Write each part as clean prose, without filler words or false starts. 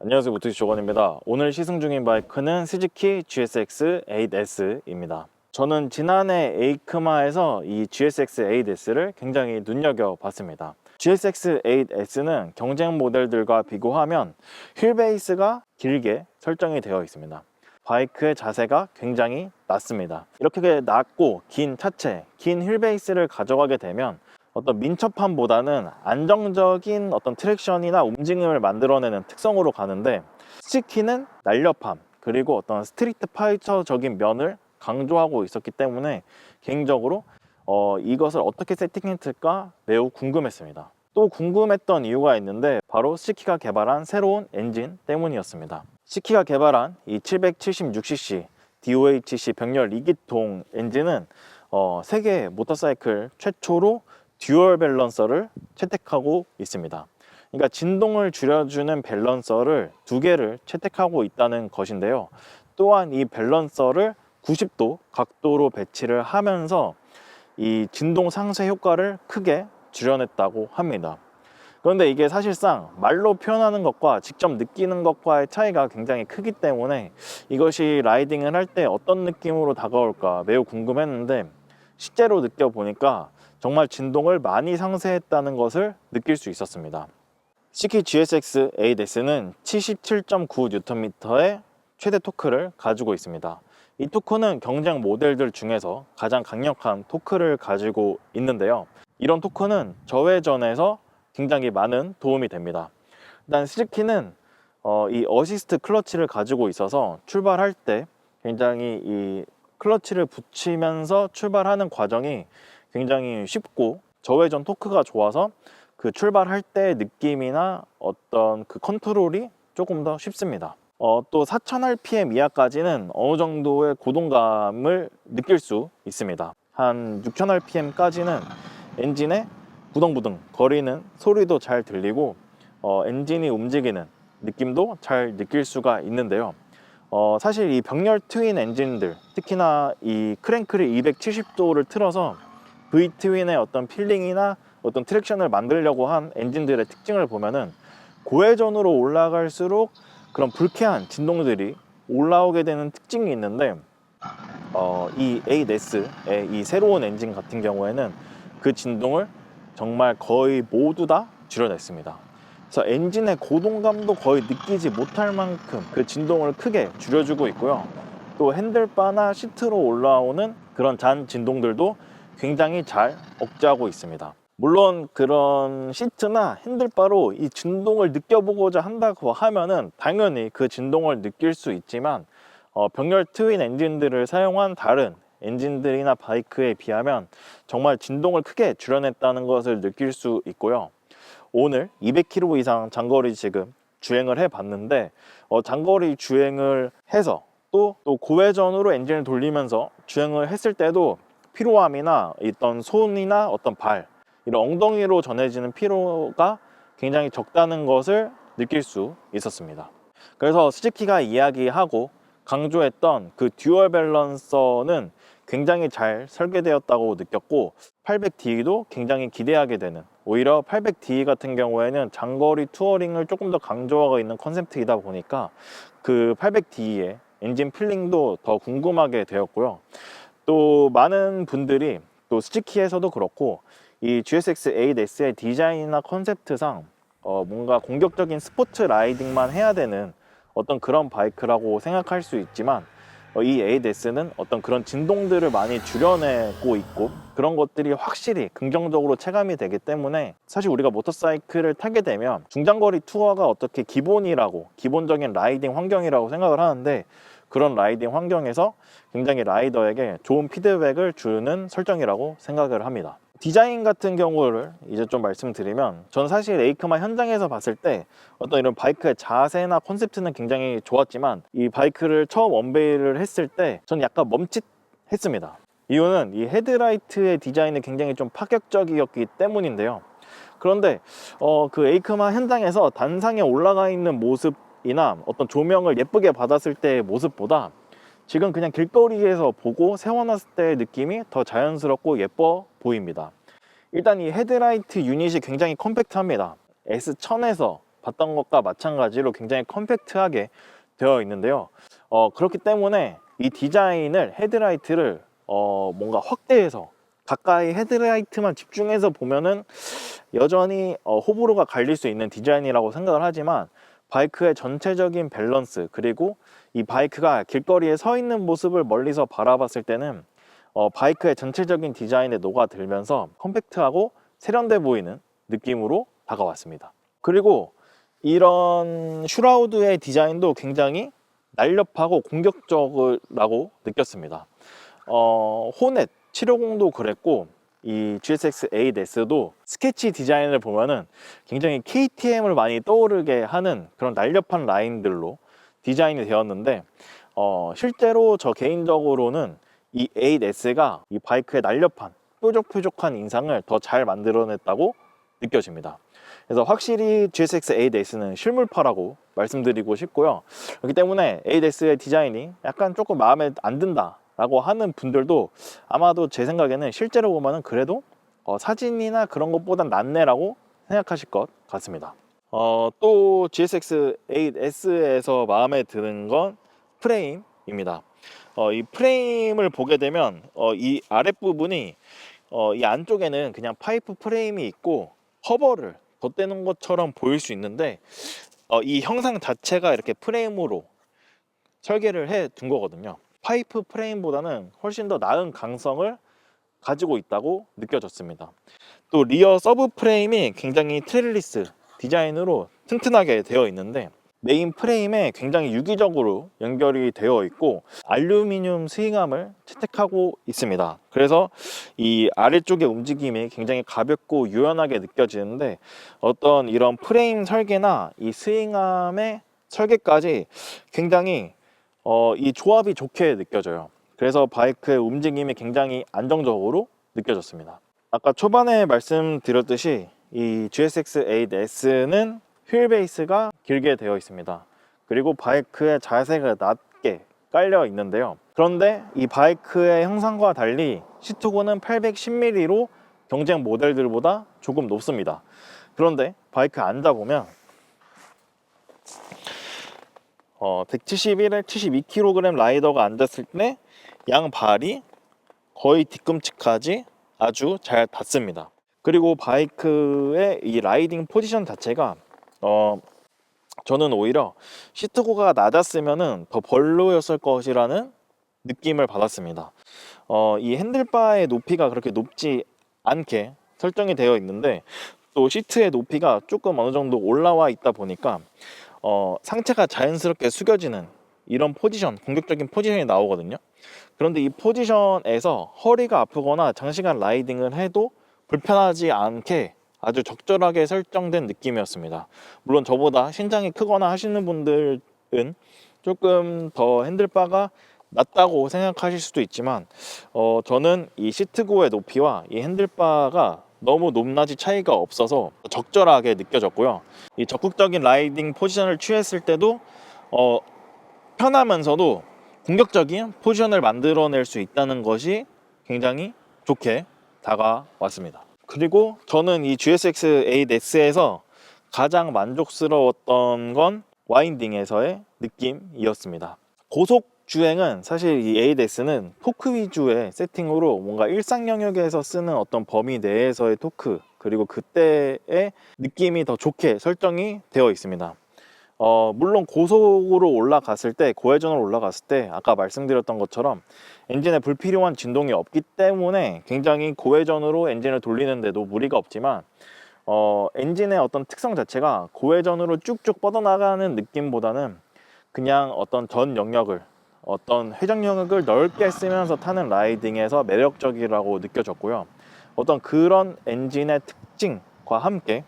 안녕하세요, 모토시 조건입니다. 오늘 시승 중인 바이크는 스즈키 GSX-8S입니다. 저는 지난해 에이크마에서 이 GSX-8S를 굉장히 눈여겨봤습니다. GSX-8S는 경쟁 모델들과 비교하면 휠베이스가 길게 설정이 되어 있습니다. 바이크의 자세가 굉장히 낮습니다. 이렇게 낮고 긴 차체, 긴 휠베이스를 가져가게 되면 어떤 민첩함보다는 안정적인 어떤 트랙션이나 움직임을 만들어내는 특성으로 가는데, 스즈키는 날렵함 그리고 어떤 스트리트 파이터적인 면을 강조하고 있었기 때문에 개인적으로 이것을 어떻게 세팅했을까 매우 궁금했습니다. 또 궁금했던 이유가 있는데, 바로 스즈키가 개발한 새로운 엔진 때문이었습니다. 스즈키가 개발한 이 776cc DOHC 병렬 2기통 엔진은 세계 모터사이클 최초로 듀얼 밸런서를 채택하고 있습니다. 그러니까 진동을 줄여주는 밸런서를 두 개를 채택하고 있다는 것인데요. 또한 이 밸런서를 90도 각도로 배치를 하면서 이 진동 상쇄 효과를 크게 줄여냈다고 합니다. 그런데 이게 사실상 말로 표현하는 것과 직접 느끼는 것과의 차이가 굉장히 크기 때문에 이것이 라이딩을 할 때 어떤 느낌으로 다가올까 매우 궁금했는데, 실제로 느껴보니까 정말 진동을 많이 상쇄했다는 것을 느낄 수 있었습니다. 스즈키 GSX-8S는 77.9Nm의 최대 토크를 가지고 있습니다. 이 토크는 경쟁 모델들 중에서 가장 강력한 토크를 가지고 있는데요. 이런 토크는 저회전에서 굉장히 많은 도움이 됩니다. 일단 스즈키는 이 어시스트 클러치를 가지고 있어서 출발할 때 굉장히 이 클러치를 붙이면서 출발하는 과정이 굉장히 쉽고, 저회전 토크가 좋아서 그 출발할 때 느낌이나 어떤 그 컨트롤이 조금 더 쉽습니다. 또 4000rpm 이하까지는 어느 정도의 고동감을 느낄 수 있습니다. 한 6000rpm까지는 엔진의 부등부등 거리는 소리도 잘 들리고 엔진이 움직이는 느낌도 잘 느낄 수가 있는데요. 사실 이 병렬 트윈 엔진들, 특히나 이 크랭크를 270도를 틀어서 V-트윈의 어떤 필링이나 어떤 트랙션을 만들려고 한 엔진들의 특징을 보면은 고회전으로 올라갈수록 그런 불쾌한 진동들이 올라오게 되는 특징이 있는데, 이 8S의 이 새로운 엔진 같은 경우에는 그 진동을 정말 거의 모두 다 줄여냈습니다. 그래서 엔진의 고동감도 거의 느끼지 못할 만큼 그 진동을 크게 줄여주고 있고요. 또 핸들바나 시트로 올라오는 그런 잔 진동들도 굉장히 잘 억제하고 있습니다. 물론 그런 시트나 핸들바로 이 진동을 느껴보고자 한다고 하면은 당연히 그 진동을 느낄 수 있지만, 병렬 트윈 엔진들을 사용한 다른 엔진들이나 바이크에 비하면 정말 진동을 크게 줄여냈다는 것을 느낄 수 있고요. 오늘 200km 이상 장거리 지금 주행을 해봤는데, 장거리 주행을 해서 또 고회전으로 엔진을 돌리면서 주행을 했을 때도 피로함이나 있던 손이나 어떤 발, 이런 엉덩이로 전해지는 피로가 굉장히 적다는 것을 느낄 수 있었습니다. 그래서 스즈키가 이야기하고 강조했던 그 듀얼 밸런서는 굉장히 잘 설계되었다고 느꼈고, 800D도 굉장히 기대하게 되는, 오히려 800D 같은 경우에는 장거리 투어링을 조금 더 강조하고 있는 컨셉트이다 보니까 그 800D의 엔진 필링도 더 궁금하게 되었고요. 또 많은 분들이 또 스즈키에서도 그렇고 이 GSX-8S의 디자인이나 컨셉트상 뭔가 공격적인 스포츠 라이딩만 해야 되는 어떤 그런 바이크라고 생각할 수 있지만, 이 8S는 어떤 그런 진동들을 많이 줄여내고 있고 그런 것들이 확실히 긍정적으로 체감이 되기 때문에, 사실 우리가 모터사이클을 타게 되면 중장거리 투어가 어떻게 기본적인 라이딩 환경이라고 생각을 하는데, 그런 라이딩 환경에서 굉장히 라이더에게 좋은 피드백을 주는 설정이라고 생각을 합니다. 디자인 같은 경우를 이제 좀 말씀드리면, 전 사실 에이크마 현장에서 봤을 때 어떤 이런 바이크의 자세나 콘셉트는 굉장히 좋았지만, 이 바이크를 처음 언베일을 했을 때 전 약간 멈칫했습니다. 이유는 이 헤드라이트의 디자인이 굉장히 좀 파격적이었기 때문인데요. 그런데 그 에이크마 현장에서 단상에 올라가 있는 모습이나 어떤 조명을 예쁘게 받았을 때의 모습보다 지금 그냥 길거리에서 보고 세워놨을 때의 느낌이 더 자연스럽고 예뻐 보입니다. 일단 이 헤드라이트 유닛이 굉장히 컴팩트합니다. S1000에서 봤던 것과 마찬가지로 굉장히 컴팩트하게 되어 있는데요. 그렇기 때문에 이 디자인을 헤드라이트를 뭔가 확대해서 가까이 헤드라이트만 집중해서 보면은 여전히 호불호가 갈릴 수 있는 디자인이라고 생각을 하지만, 바이크의 전체적인 밸런스, 그리고 이 바이크가 길거리에 서 있는 모습을 멀리서 바라봤을 때는 바이크의 전체적인 디자인에 녹아들면서 컴팩트하고 세련돼 보이는 느낌으로 다가왔습니다. 그리고 이런 슈라우드의 디자인도 굉장히 날렵하고 공격적이라고 느꼈습니다. 호넷 750도 그랬고, 이 GSX-8S도 스케치 디자인을 보면은 굉장히 KTM을 많이 떠오르게 하는 그런 날렵한 라인들로 디자인이 되었는데, 실제로 저 개인적으로는 이 8S가 이 바이크의 날렵한 뾰족뾰족한 인상을 더 잘 만들어냈다고 느껴집니다. 그래서 확실히 GSX-8S는 실물파라고 말씀드리고 싶고요. 그렇기 때문에 8S의 디자인이 약간 조금 마음에 안 든다 라고 하는 분들도 아마도 제 생각에는 실제로 보면은 그래도 사진이나 그런 것보단 낫네라고 생각하실 것 같습니다. 또 GSX-8S에서 마음에 드는 건 프레임입니다. 이 프레임을 보게 되면 이 아랫부분이 이 안쪽에는 그냥 파이프 프레임이 있고 커버를 덧대는 것처럼 보일 수 있는데, 이 형상 자체가 이렇게 프레임으로 설계를 해 둔 거거든요. 파이프 프레임보다는 훨씬 더 나은 강성을 가지고 있다고 느껴졌습니다. 또 리어 서브 프레임이 굉장히 트렐리스 디자인으로 튼튼하게 되어 있는데, 메인 프레임에 굉장히 유기적으로 연결이 되어 있고 알루미늄 스윙암을 채택하고 있습니다. 그래서 이 아래쪽의 움직임이 굉장히 가볍고 유연하게 느껴지는데, 어떤 이런 프레임 설계나 이 스윙암의 설계까지 굉장히 이 조합이 좋게 느껴져요. 그래서 바이크의 움직임이 굉장히 안정적으로 느껴졌습니다. 아까 초반에 말씀드렸듯이 이 GSX-8S는 휠 베이스가 길게 되어 있습니다. 그리고 바이크의 자세가 낮게 깔려 있는데요. 그런데 이 바이크의 형상과 달리 시트고는 810mm로 경쟁 모델들보다 조금 높습니다. 그런데 바이크에 앉아보면 171에 72kg 라이더가 앉았을 때 양발이 거의 뒤꿈치까지 아주 잘 닿습니다. 그리고 바이크의 이 라이딩 포지션 자체가 저는 오히려 시트고가 낮았으면 더 별로였을 것이라는 느낌을 받았습니다. 이 핸들바의 높이가 그렇게 높지 않게 설정이 되어 있는데, 또 시트의 높이가 조금 어느 정도 올라와 있다 보니까 상체가 자연스럽게 숙여지는 이런 포지션, 공격적인 포지션이 나오거든요. 그런데 이 포지션에서 허리가 아프거나 장시간 라이딩을 해도 불편하지 않게 아주 적절하게 설정된 느낌이었습니다. 물론 저보다 신장이 크거나 하시는 분들은 조금 더 핸들바가 낮다고 생각하실 수도 있지만, 저는 이 시트고의 높이와 이 핸들바가 너무 높낮이 차이가 없어서 적절하게 느껴졌고요. 이 적극적인 라이딩 포지션을 취했을 때도 편하면서도 공격적인 포지션을 만들어낼 수 있다는 것이 굉장히 좋게 다가왔습니다. 그리고 저는 이 GSX-8S에서 가장 만족스러웠던 건 와인딩에서의 느낌이었습니다. 고속 주행은 사실 이 8S는 토크 위주의 세팅으로 뭔가 일상 영역에서 쓰는 어떤 범위 내에서의 토크, 그리고 그때의 느낌이 더 좋게 설정이 되어 있습니다. 물론 고속으로 올라갔을 때, 고회전으로 올라갔을 때 아까 말씀드렸던 것처럼 엔진에 불필요한 진동이 없기 때문에 굉장히 고회전으로 엔진을 돌리는데도 무리가 없지만, 엔진의 어떤 특성 자체가 고회전으로 쭉쭉 뻗어나가는 느낌보다는 그냥 어떤 전 영역을, 어떤 회전 영역을 넓게 쓰면서 타는 라이딩에서 매력적이라고 느껴졌고요. 어떤 그런 엔진의 특징과 함께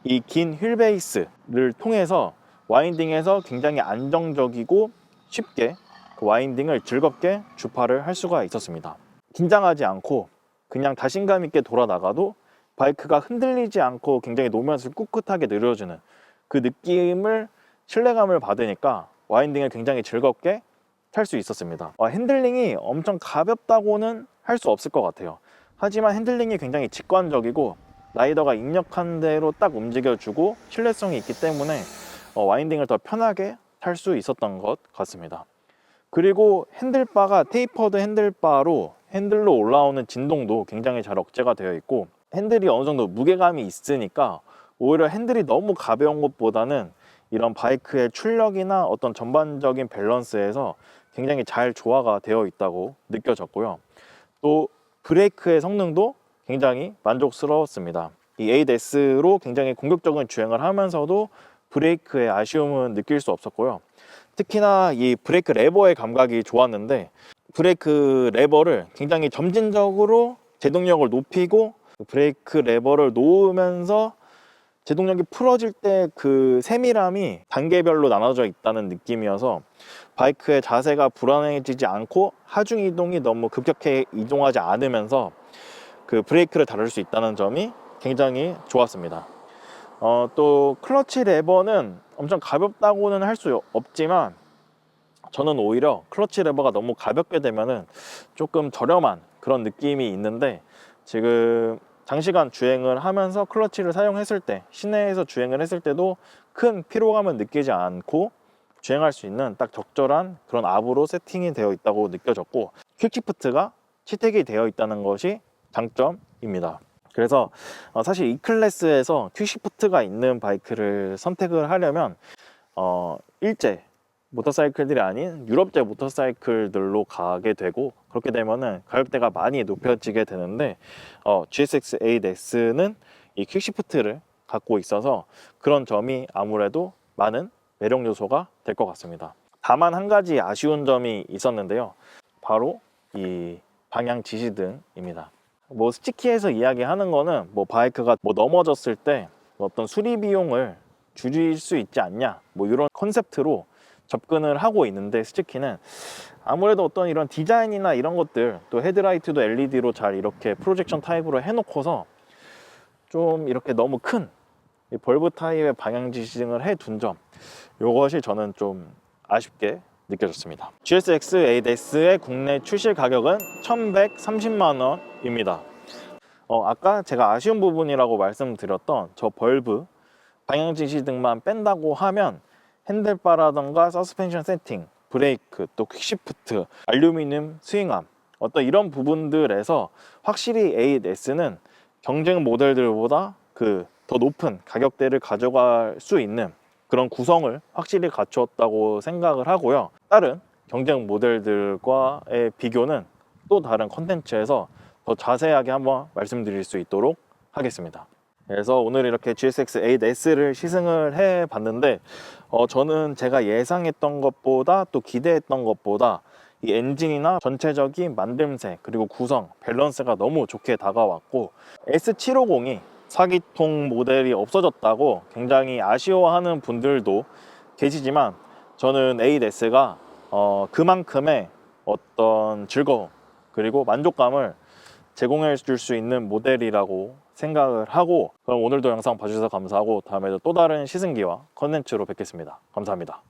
이 긴 휠베이스를 통해서 와인딩에서 굉장히 안정적이고 쉽게 그 와인딩을 즐겁게 주파를 할 수가 있었습니다. 긴장하지 않고 그냥 자신감 있게 돌아나가도 바이크가 흔들리지 않고 굉장히 노면을 꿋꿋하게 늘려주는 그 느낌을, 신뢰감을 받으니까 와인딩을 굉장히 즐겁게 탈 수 있었습니다. 핸들링이 엄청 가볍다고는 할 수 없을 것 같아요. 하지만 핸들링이 굉장히 직관적이고 라이더가 입력한 대로 딱 움직여주고 신뢰성이 있기 때문에 와인딩을 더 편하게 탈 수 있었던 것 같습니다. 그리고 핸들바가 테이퍼드 핸들바로 핸들로 올라오는 진동도 굉장히 잘 억제가 되어 있고, 핸들이 어느 정도 무게감이 있으니까 오히려 핸들이 너무 가벼운 것보다는 이런 바이크의 출력이나 어떤 전반적인 밸런스에서 굉장히 잘 조화가 되어 있다고 느껴졌고요. 또 브레이크의 성능도 굉장히 만족스러웠습니다. 이 8S로 굉장히 공격적인 주행을 하면서도 브레이크의 아쉬움은 느낄 수 없었고요. 특히나 이 브레이크 레버의 감각이 좋았는데, 브레이크 레버를 굉장히 점진적으로 제동력을 높이고 브레이크 레버를 놓으면서 제동력이 풀어질 때 그 세밀함이 단계별로 나눠져 있다는 느낌이어서 바이크의 자세가 불안해지지 않고 하중 이동이 너무 급격하게 이동하지 않으면서 그 브레이크를 다룰 수 있다는 점이 굉장히 좋았습니다. 또 클러치 레버는 엄청 가볍다고는 할 수 없지만, 저는 오히려 클러치 레버가 너무 가볍게 되면은 조금 저렴한 그런 느낌이 있는데, 지금 장시간 주행을 하면서 클러치를 사용했을 때, 시내에서 주행을 했을 때도 큰 피로감을 느끼지 않고 주행할 수 있는 딱 적절한 그런 압으로 세팅이 되어 있다고 느껴졌고, 퀵시프트가 채택이 되어 있다는 것이 장점입니다. 그래서 사실 이 클래스에서 퀵시프트가 있는 바이크를 선택을 하려면 일제 모터사이클들이 아닌 유럽제 모터사이클들로 가게 되고, 그렇게 되면은 가격대가 많이 높여지게 되는데, GSX-8S는 이 퀵시프트를 갖고 있어서 그런 점이 아무래도 많은 매력 요소가 될 것 같습니다. 다만 한 가지 아쉬운 점이 있었는데요, 바로 이 방향 지시등입니다. 뭐 스티키에서 이야기하는 거는 뭐 바이크가 뭐 넘어졌을 때 어떤 수리 비용을 줄일 수 있지 않냐, 뭐 이런 컨셉트로 접근을 하고 있는데, 스티키는 아무래도 어떤 이런 디자인이나 이런 것들, 또 헤드라이트도 LED로 잘 이렇게 프로젝션 타입으로 해놓고서 좀 이렇게 너무 큰 벌브 타입의 방향 지시등을 해둔 점, 이것이 저는 좀 아쉽게 느껴졌습니다. GSX-8S의 국내 출시 가격은 1130만 원입니다. 아까 제가 아쉬운 부분이라고 말씀드렸던 저 벌브 방향 지시등만 뺀다고 하면 핸들바라던가 서스펜션 세팅, 브레이크, 또 퀵시프트, 알루미늄 스윙암, 어떤 이런 부분들에서 확실히 8S는 경쟁 모델들보다 더 높은 가격대를 가져갈 수 있는 그런 구성을 확실히 갖추었다고 생각을 하고요. 다른 경쟁 모델들과의 비교는 또 다른 컨텐츠에서 더 자세하게 한번 말씀드릴 수 있도록 하겠습니다. 그래서 오늘 이렇게 GSX-8S를 시승을 해봤는데, 저는 제가 예상했던 것보다 또 기대했던 것보다 이 엔진이나 전체적인 만듦새, 그리고 구성, 밸런스가 너무 좋게 다가왔고, S750이 4기통 모델이 없어졌다고 굉장히 아쉬워하는 분들도 계시지만, 저는 8S가 그만큼의 어떤 즐거움 그리고 만족감을 제공해 줄 수 있는 모델이라고 생각을 하고, 그럼 오늘도 영상 봐주셔서 감사하고, 다음에도 또 다른 시승기와 컨텐츠로 뵙겠습니다. 감사합니다.